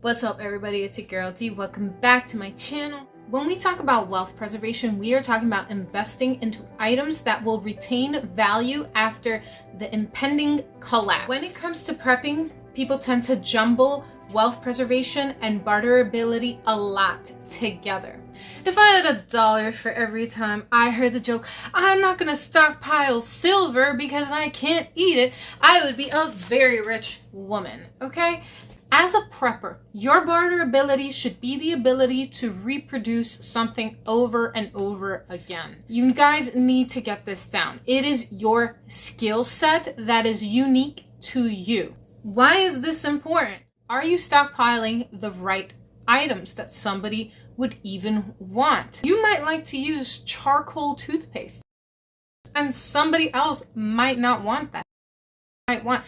What's up, everybody? It's your girl D. Welcome back to my channel. When we talk about wealth preservation, we are talking about investing into items that will retain value after the impending collapse. When it comes to prepping, people tend to jumble wealth preservation and barterability a lot together. If I had $1 for every time I heard the joke, "I'm not gonna stockpile silver because I can't eat it," I would be a very rich woman, okay? As a prepper, your barterability should be the ability to reproduce something over and over again. You guys need to get this down. It is your skill set that is unique to you. Why is this important? Are you stockpiling the right items that somebody would even want? You might like to use charcoal toothpaste, and somebody else might not want that. Might want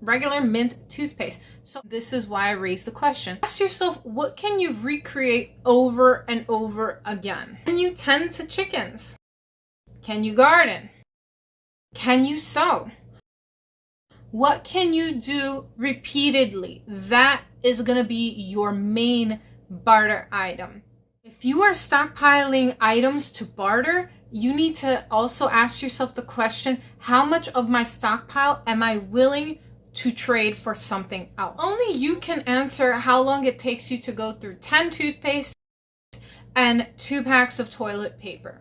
regular mint toothpaste. So this is why I raised the question. Ask yourself, what can you recreate over and over again? Can you tend to chickens? Can you garden? Can you sew? What can you do repeatedly? That is going to be your main barter item. If you are stockpiling items to barter, you need to also ask yourself the question, how much of my stockpile am I willing to trade for something else? Only you can answer how long it takes you to go through 10 toothpaste and 2 packs of toilet paper.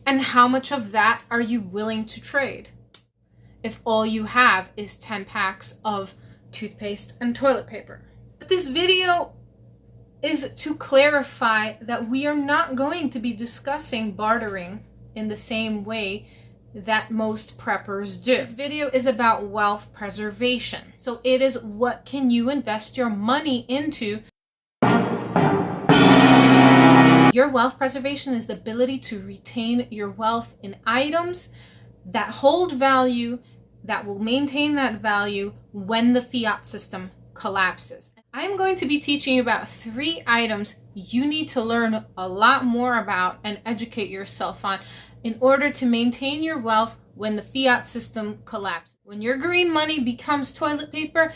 And how much of that are you willing to trade if all you have is 10 packs of toothpaste and toilet paper? But this video is to clarify that we are not going to be discussing bartering in the same way that most preppers do. This video is about wealth preservation. So it is, what can you invest your money into? Your wealth preservation is the ability to retain your wealth in items that hold value, that will maintain that value when the fiat system collapses. I'm going to be teaching you about 3 items you need to learn a lot more about and educate yourself on in order to maintain your wealth when the fiat system collapses. When your green money becomes toilet paper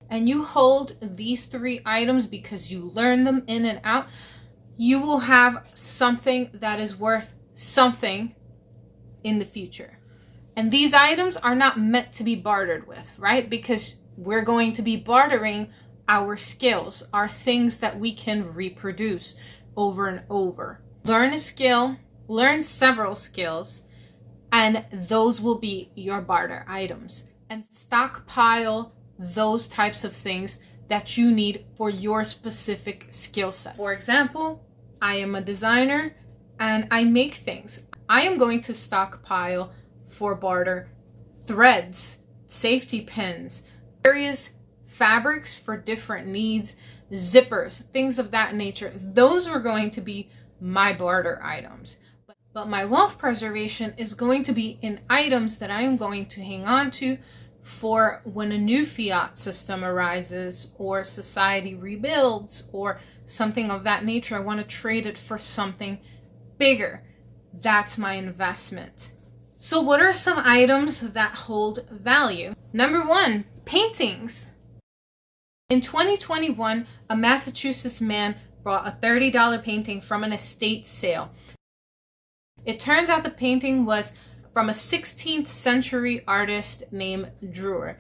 and you hold these 3 items because you learn them in and out, you will have something that is worth something in the future. And these items are not meant to be bartered with, right? Because we're going to be bartering our skills, our things that we can reproduce over and over. Learn a skill, learn several skills, and those will be your barter items. And stockpile those types of things that you need for your specific skill set. For example, I am a designer and I make things. I am going to stockpile for barter threads, safety pins, various fabrics for different needs, zippers, things of that nature. Those are going to be my barter items. But my wealth preservation is going to be in items that I am going to hang on to for when a new fiat system arises or society rebuilds or something of that nature. I want to trade it for something bigger. That's my investment. So what are some items that hold value? Number 1, paintings. In 2021, a Massachusetts man bought a $30 painting from an estate sale. It turns out the painting was from a 16th century artist named Drewer.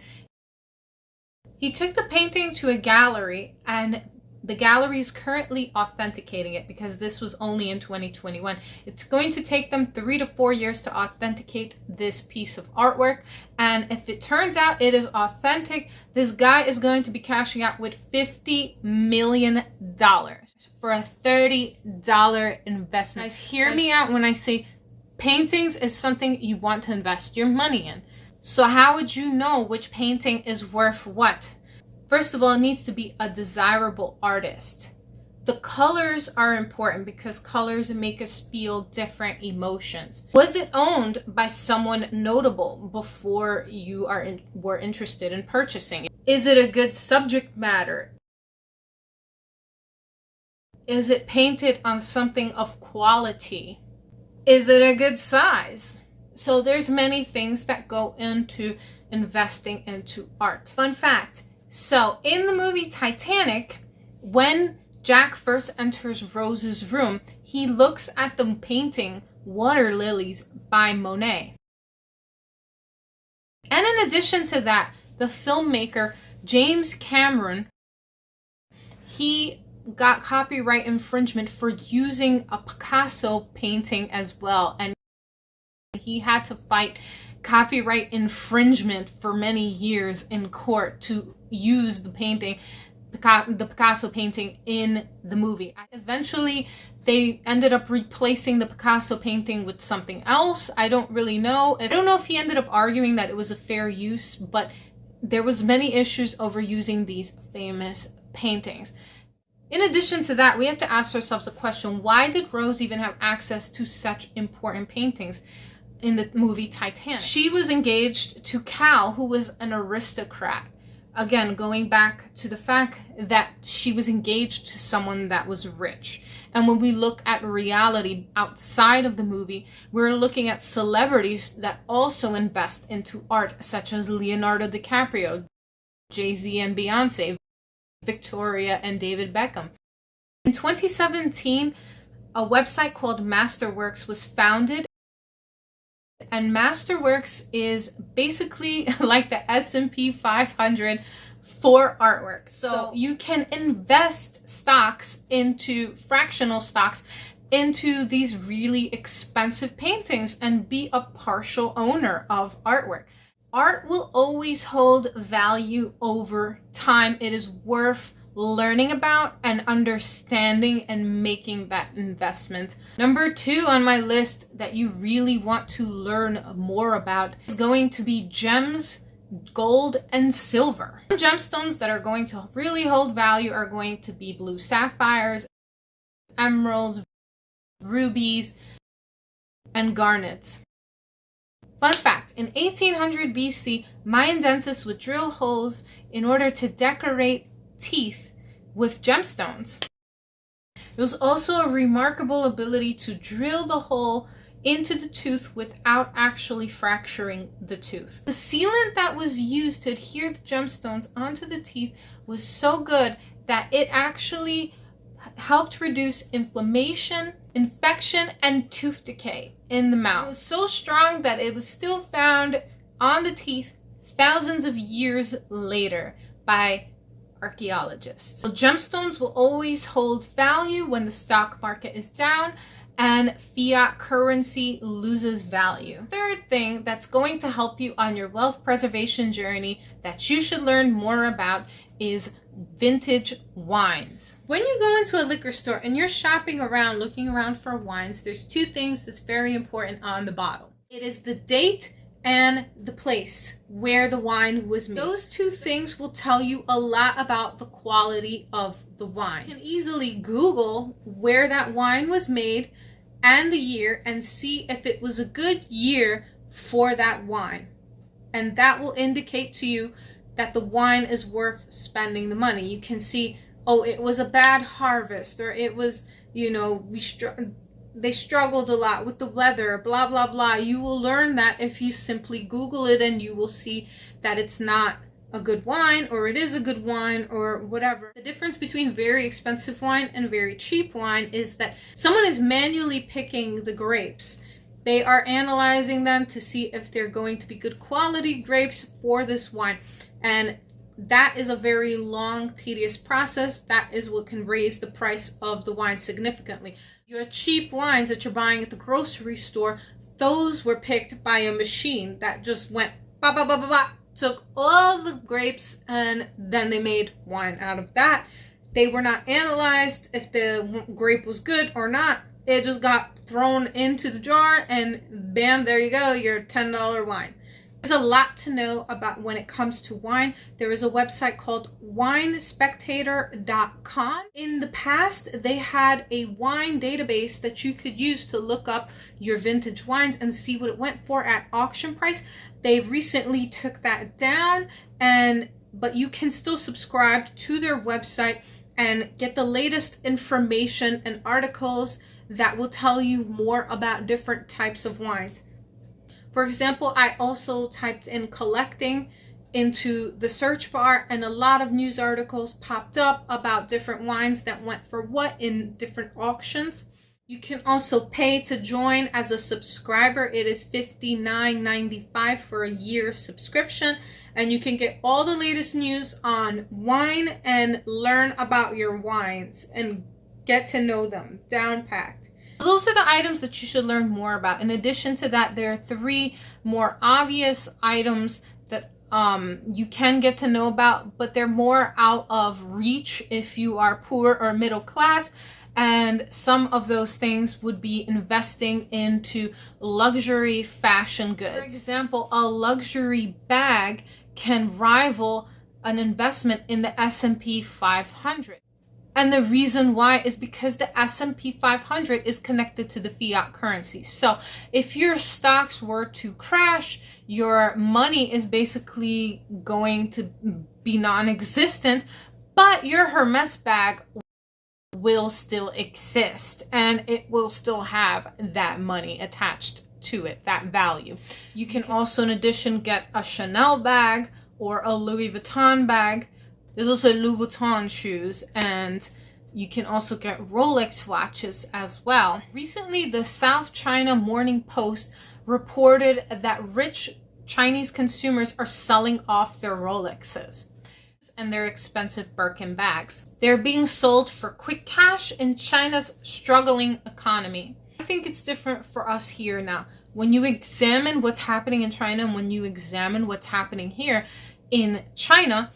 He took the painting to a gallery, and the gallery is currently authenticating it because this was only in 2021. It's going to take them 3 to 4 years to authenticate this piece of artwork. And if it turns out it is authentic, this guy is going to be cashing out with $50 million for a $30 investment. Guys, hear me out when I say paintings is something you want to invest your money in. So how would you know which painting is worth what? First of all, it needs to be a desirable artist. The colors are important because colors make us feel different emotions. Was it owned by someone notable before you were interested in purchasing it? Is it a good subject matter? Is it painted on something of quality? Is it a good size? So there's many things that go into investing into art. Fun fact, so in the movie Titanic, when Jack first enters Rose's room, he looks at the painting Water Lilies by Monet. And in addition to that, the filmmaker James Cameron, he got copyright infringement for using a Picasso painting as well. And he had to fight copyright infringement for many years in court to use the painting, the Picasso painting, in the movie. Eventually, they ended up replacing the Picasso painting with something else. I don't really know. I don't know if he ended up arguing that it was a fair use, but there was many issues over using these famous paintings. In addition to that, we have to ask ourselves the question, why did Rose even have access to such important paintings in the movie Titanic? She was engaged to Cal, who was an aristocrat. Again, going back to the fact that she was engaged to someone that was rich. And when we look at reality outside of the movie, we're looking at celebrities that also invest into art, such as Leonardo DiCaprio, Jay-Z and Beyonce, Victoria and David Beckham. In 2017, a website called Masterworks was founded, and Masterworks is basically like the S&P 500 for artwork. So you can invest fractional stocks into these really expensive paintings and be a partial owner of artwork. Art will always hold value over time. It is worth learning about and understanding and making that investment. Number 2 on my list that you really want to learn more about is going to be gems, gold, and silver. Gemstones that are going to really hold value are going to be blue sapphires, emeralds, rubies, and garnets. Fun fact, in 1800 BC, Mayan dentists would drill holes in order to decorate teeth with gemstones. It was also a remarkable ability to drill the hole into the tooth without actually fracturing the tooth. The sealant that was used to adhere the gemstones onto the teeth was so good that it actually helped reduce inflammation, infection, and tooth decay in the mouth. It was so strong that it was still found on the teeth thousands of years later by archaeologists. So gemstones will always hold value when the stock market is down and fiat currency loses value. Third thing that's going to help you on your wealth preservation journey that you should learn more about is vintage wines. When you go into a liquor store and you're shopping around, looking around for wines, there's 2 things that's very important on the bottle. It is the date and the place where the wine was made. Those 2 things will tell you a lot about the quality of the wine. You can easily Google where that wine was made and the year and see if it was a good year for that wine. And that will indicate to you that the wine is worth spending the money. You can see, oh, it was a bad harvest, or it was, they struggled a lot with the weather, blah, blah, blah. You will learn that if you simply Google it, and you will see that it's not a good wine, or it is a good wine, or whatever. The difference between very expensive wine and very cheap wine is that someone is manually picking the grapes. They are analyzing them to see if they're going to be good quality grapes for this wine. And that is a very long, tedious process. That is what can raise the price of the wine significantly. Your cheap wines that you're buying at the grocery store, those were picked by a machine that just went ba ba ba ba ba, took all the grapes, and then they made wine out of that. They were not analyzed if the grape was good or not. It just got thrown into the jar and bam, there you go, your $10 wine. There's a lot to know about when it comes to wine. There is a website called winespectator.com. In the past, they had a wine database that you could use to look up your vintage wines and see what it went for at auction price. They recently took that down, but you can still subscribe to their website and get the latest information and articles that will tell you more about different types of wines. For example, I also typed in collecting into the search bar, and a lot of news articles popped up about different wines that went for what in different auctions. You can also pay to join as a subscriber. It is $59.95 for a year subscription, and you can get all the latest news on wine and learn about your wines and get to know them down packed. Those are the items that you should learn more about. In addition to that, there are 3 more obvious items that you can get to know about, but they're more out of reach if you are poor or middle class. And some of those things would be investing into luxury fashion goods. For example, a luxury bag can rival an investment in the S&P 500. And the reason why is because the S&P 500 is connected to the fiat currency. So if your stocks were to crash, your money is basically going to be non-existent, but your Hermes bag will still exist and it will still have that money attached to it, that value. You can also, in addition, get a Chanel bag or a Louis Vuitton bag. There's also Louis Vuitton shoes, and you can also get Rolex watches as well. Recently, the South China Morning Post reported that rich Chinese consumers are selling off their Rolexes and their expensive Birkin bags. They're being sold for quick cash in China's struggling economy. I think it's different for us here now. When you examine what's happening in China and when you examine what's happening here in China,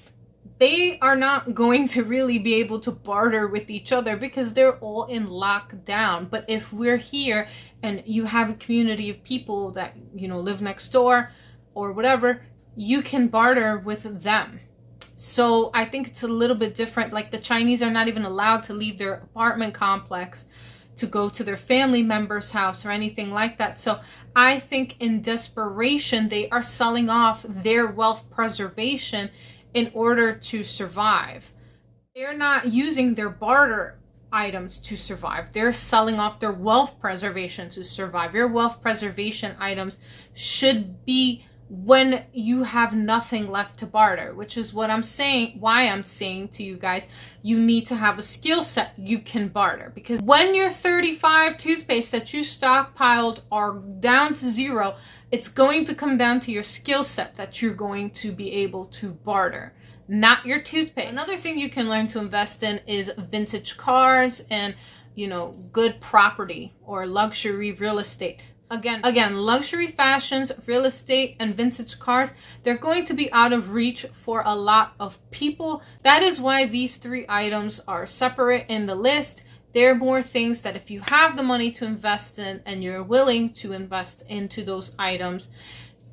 they are not going to really be able to barter with each other because they're all in lockdown. But if we're here and you have a community of people that, live next door or whatever, you can barter with them. So I think it's a little bit different. Like, the Chinese are not even allowed to leave their apartment complex to go to their family member's house or anything like that. So I think in desperation, they are selling off their wealth preservation in order to survive. They're not using their barter items to survive. They're selling off their wealth preservation to survive. Your wealth preservation items should be when you have nothing left to barter, which is what I'm saying, why I'm saying to you guys, you need to have a skill set you can barter. Because when your 35 toothpaste that you stockpiled are down to 0, it's going to come down to your skill set that you're going to be able to barter, not your toothpaste. Another thing you can learn to invest in is vintage cars and, good property or luxury real estate. Again, luxury fashions, real estate, and vintage cars, they're going to be out of reach for a lot of people. That is why these 3 items are separate in the list. There are more things that if you have the money to invest in and you're willing to invest into those items,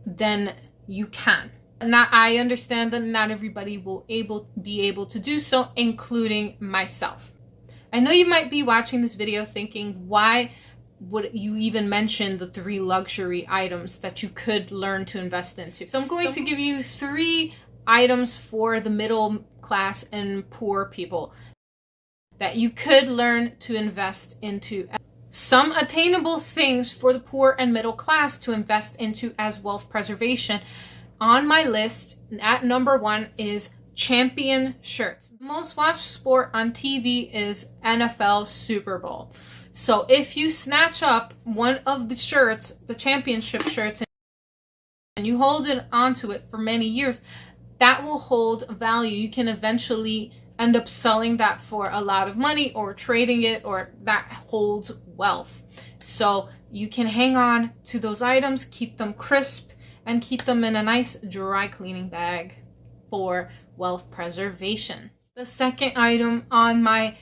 then you can. I understand that not everybody will be able to do so, including myself. I know you might be watching this video thinking, why would you even mention the 3 luxury items that you could learn to invest into? So I'm going to give you 3 items for the middle class and poor people that you could learn to invest into. Some attainable things for the poor and middle class to invest into as wealth preservation. On my list, at number 1 is champion shirts. The most watched sport on TV is NFL Super Bowl. So if you snatch up one of the shirts, the championship shirts, and you hold it onto it for many years, that will hold value. You can eventually end up selling that for a lot of money or trading it, or that holds wealth. So you can hang on to those items, keep them crisp, and keep them in a nice dry cleaning bag for wealth preservation. The second item on my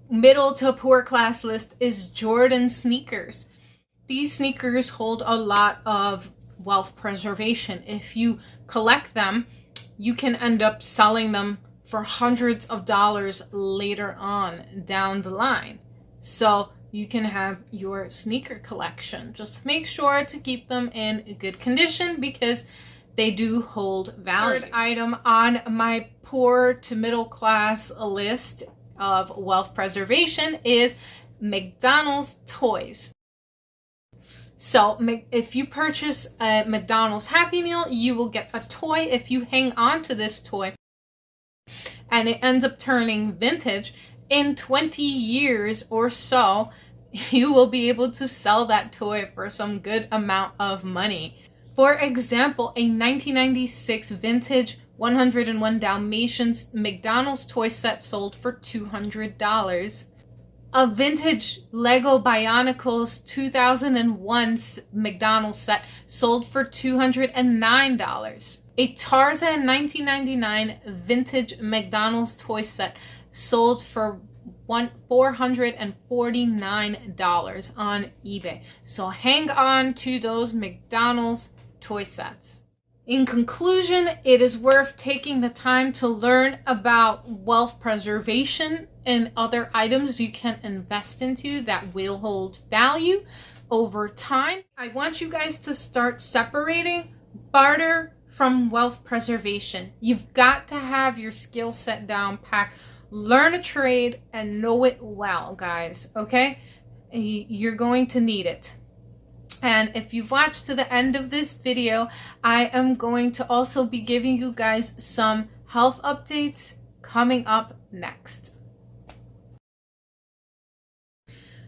middle to poor class list is Jordan sneakers. These sneakers hold a lot of wealth preservation. If you collect them, you can end up selling them for hundreds of dollars later on down the line. So you can have your sneaker collection. Just make sure to keep them in good condition because they do hold value. Third item on my poor to middle class list of wealth preservation is McDonald's toys. So if you purchase a McDonald's Happy Meal, you will get a toy. If you hang on to this toy and it ends up turning vintage, in 20 years or so, you will be able to sell that toy for some good amount of money. For example, a 1996 vintage 101 Dalmatians McDonald's toy set sold for $200. A vintage Lego Bionicles 2001 McDonald's set sold for $209. A Tarzan 1999 vintage McDonald's toy set sold for $449 on eBay. So hang on to those McDonald's toy sets. In conclusion, it is worth taking the time to learn about wealth preservation and other items you can invest into that will hold value over time. I want you guys to start separating barter from wealth preservation. You've got to have your skill set down pat. Learn a trade and know it well, guys, okay? You're going to need it. And if you've watched to the end of this video, I am going to also be giving you guys some health updates coming up next.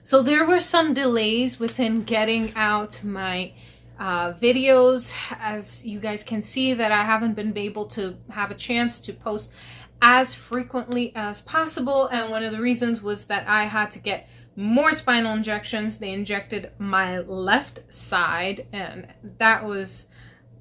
So there were some delays within getting out my videos. As you guys can see, that I haven't been able to have a chance to post as frequently as possible, and one of the reasons was that I had to get more spinal injections. They injected my left side, and that was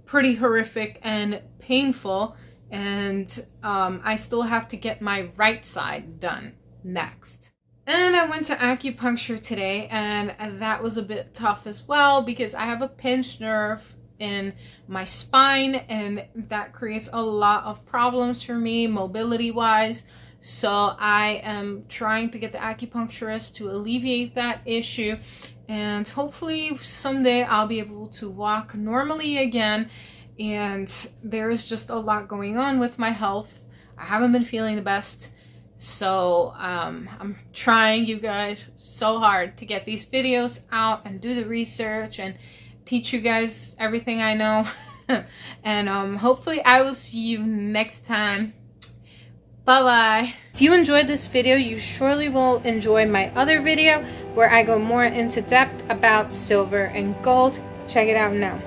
pretty horrific and painful, and I still have to get my right side done next. And I went to acupuncture today, and that was a bit tough as well because I have a pinched nerve in my spine, and that creates a lot of problems for me mobility wise. So I am trying to get the acupuncturist to alleviate that issue, and hopefully someday I'll be able to walk normally again. And there is just a lot going on with my health. I haven't been feeling the best, so I'm trying, you guys, so hard to get these videos out and do the research and teach you guys everything I know. And hopefully I will see you next time. Bye-bye. If you enjoyed this video, you surely will enjoy my other video where I go more into depth about silver and gold. Check it out now.